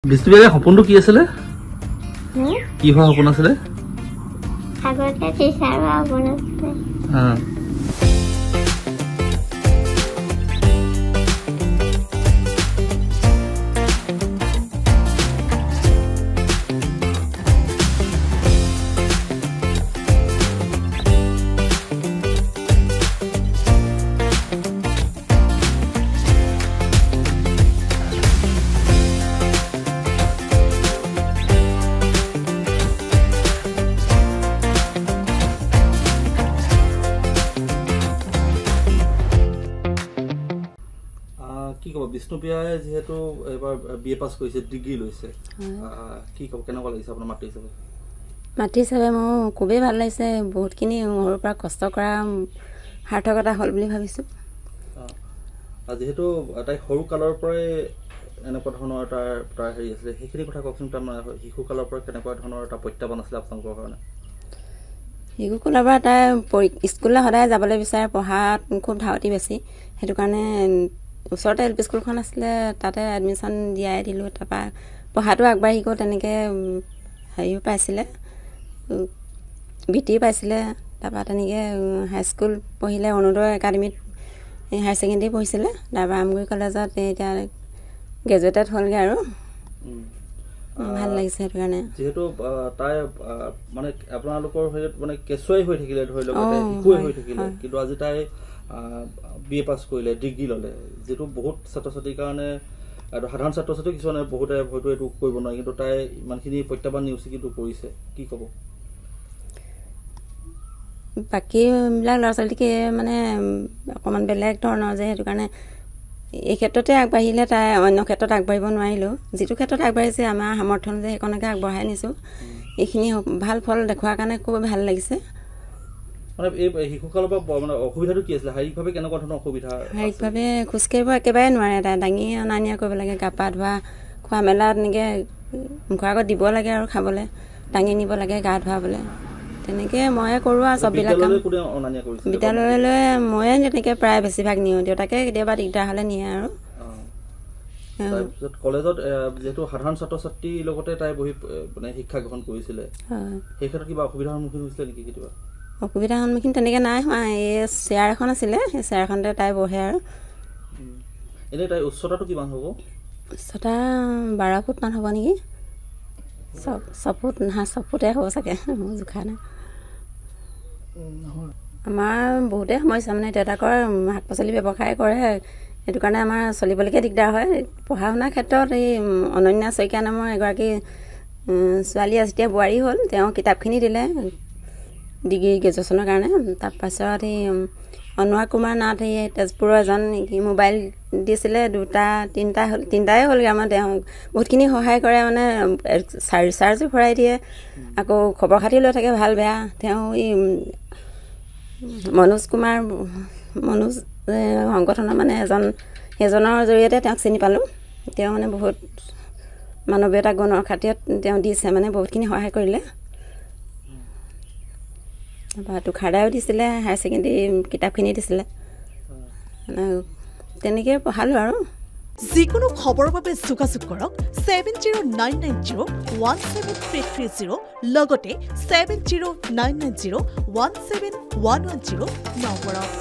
বিষ্ণুবিয়াৰ সপোনটো কি আছিলে? কি হোৱা সপোন আছিলে? আগতে টিচাৰ হোৱা সপোন আছিলে। কি কব বিষ্ণুপ্ৰিয়াই যেহেতু এবাৰ বিএ পাছ কৰিছে ডিগ্ৰী লৈছে কি কব কেনেকুৱা লাগিছে আপোনাৰ মাতৃ হিচাপে? মাতৃ হিচাপে মোৰ খুবেই ভাল লাগিছে। বহুতখিনি সৰুৰ পৰা কষ্ট কৰা সাৰ্থকতা হ'ল বুলি ভাবিছোঁ। যিহেতু তাই সৰু কালৰ পৰাই এনেকুৱা ধৰণৰ তাৰ হেৰি আছিলে সেইখিনি কথা কওকচোন। তাৰ শিশু কালৰ পৰা কেনেকুৱা ধৰণৰ এটা প্ৰত্যাহ্বান আছিলে আপোনালোকৰ কাৰণে? শিশুকালৰ পৰা তাই স্কুললৈ সদায় যাবলৈ বিচাৰে, পঢ়াত খুব ধাউতি বেছি। সেইটো কাৰণে ওচৰতে এল পি স্কুলখন আছিলে, তাতে এডমিশ্যন দিয়াই দিলোঁ। তাৰপৰা পঢ়াটো আগবাঢ়ি গ'ল। তেনেকৈ হেৰিও পাইছিলে, বৃত্তি পাইছিলে। তাৰপৰা তেনেকৈ হাইস্কুল পঢ়িলে, অৰুণোদয় একাডেমীত হায়াৰ ছেকেণ্ডেৰী পঢ়িছিলে। তাৰপৰা আমগুৰি কলেজত এতিয়া গ্ৰেজুৱেটেড হ'লগৈ আৰু ভাল লাগিছে। সেইটো কাৰণে যিহেতু তাই মানে আপোনালোকৰ হেৰিত মানে কেঁচুৱাই হৈ থাকিলে, ধৰি লওক শিশুৱে হৈ থাকিলে, কিন্তু আজি তাই বিএ পাছ কৰিলে, ডিগ্ৰী ল'লে, যিটো বহুত ছাত্ৰ ছাত্ৰীৰ কাৰণে সাধাৰণ ছাত্ৰ ছাত্ৰী কিছুমানে বহুতে হয়তো এইটো কৰিব নোৱাৰে, কিন্তু তাই ইমানখিনি প্ৰত্যাহ্বান নেওচি কিন্তু কৰিছে। কি ক'ব? বাকীবিলাক ল'ৰা ছোৱালীকে মানে অকণমান বেলেগ ধৰণৰ যে, সেইটো কাৰণে এই ক্ষেত্ৰতে আগবাঢ়িলে, তাই অন্য ক্ষেত্ৰত আগবাঢ়িব নোৱাৰিলেও যিটো ক্ষেত্ৰত আগবাঢ়িছে আমাৰ সামৰ্থ্য যে সেইকণকে আগবঢ়াই নিছোঁ। এইখিনি ভাল ফল দেখুৱাৰ কাৰণে খুব ভাল লাগিছে। মানে এই শিশুকালৰ পৰা মানে অসুবিধাটো কি আছিলে? শাৰীৰিকভাৱে কেনেকুৱা ধৰণৰ অসুবিধা? শাৰীৰিকভাৱে খোজকাঢ়িব একেবাৰে নোৱাৰে। তাই দাঙি অনা নিয়া কৰিব লাগে, গা পা ধোৱা, খোৱা মেলা তেনেকৈ মুখৰ আগত দিব লাগে আৰু খাবলৈ, দাঙি নিব লাগে গা ধুৱাবলৈ। তেনেকৈ ময়ে কৰোঁ আৰু চববিলাক কাম। বিদ্যালয়লৈ ময়ে তেনেকৈ প্ৰায় বেছিভাগ নিওঁ। দেউতাকে কেতিয়াবা দিগদাৰ হ'লে নিয়ে আৰু। তাৰপিছত কলেজত যিহেতু সাধাৰণ ছাত্ৰ ছাত্ৰীৰ লগতে তাই বহি মানে শিক্ষা গ্ৰহণ কৰিছিলে, সেই ক্ষেত্ৰত কিবা অসুবিধাৰ সন্মুখীন হৈছিলে নেকি কেতিয়াবা? অসুবিধাৰ সন্মুখীন তেনেকৈ নাই হোৱা। এই চেয়াৰ এখন আছিলে, সেই চেয়াৰখনতে তাই বহে আৰু। এনেই তাইৰ উচ্চতাটো কিমান হ'ব? উচ্চতা 12 ফুটমান হ'ব নেকি? 6 ফুট নহয়, 6 ফুটে হ'ব চাগে, মোৰ জোখা নাই। আমাৰ বহুতেই সমস্যা, মানে দেউতাকৰ শাক পাচলি ব্যৱসায় কৰে। সেইটো কাৰণে আমাৰ চলিবলৈকে দিগদাৰ হয়। পঢ়া শুনাৰ ক্ষেত্ৰত এই অনন্যা শইকীয়া নামৰ এগৰাকী ছোৱালী আছে, যেতিয়া বোৱাৰী হ'ল, তেওঁ কিতাপখিনি দিলে ডিগ্ৰী গ্ৰেজুৱেশ্যনৰ কাৰণে। তাৰপাছত এই অনুৰাগ কুমাৰ নাথ, এই তেজপুৰৰ এজন মোবাইল দিছিলে, 3টাই হ'লগৈ। আমাৰ তেওঁ বহুতখিনি সহায় কৰে, মানে ৰিচাৰ্জো ভৰাই দিয়ে, আকৌ খবৰ খাতি লৈ থাকে ভাল বেয়া। তেওঁ এই মনোজ সংগঠনৰ মানে সেইজনৰ জৰিয়তে তেওঁক চিনি পালোঁ। তেওঁ মানে বহুত মানৱীয়তা গুণৰ খাতিৰত তেওঁ দিছে, মানে বহুতখিনি সহায় কৰিলে। তাৰপৰা তুষাৰদায়ো দিছিলে, হায়াৰ ছেকেণ্ডেৰী কিতাপখিনি দিছিলে। তেনেকৈ পঢ়ালোঁ আৰু। যিকোনো খবৰৰ বাবে যোগাযোগ কৰক 7099017330 লগতে 7099017110 নম্বৰত।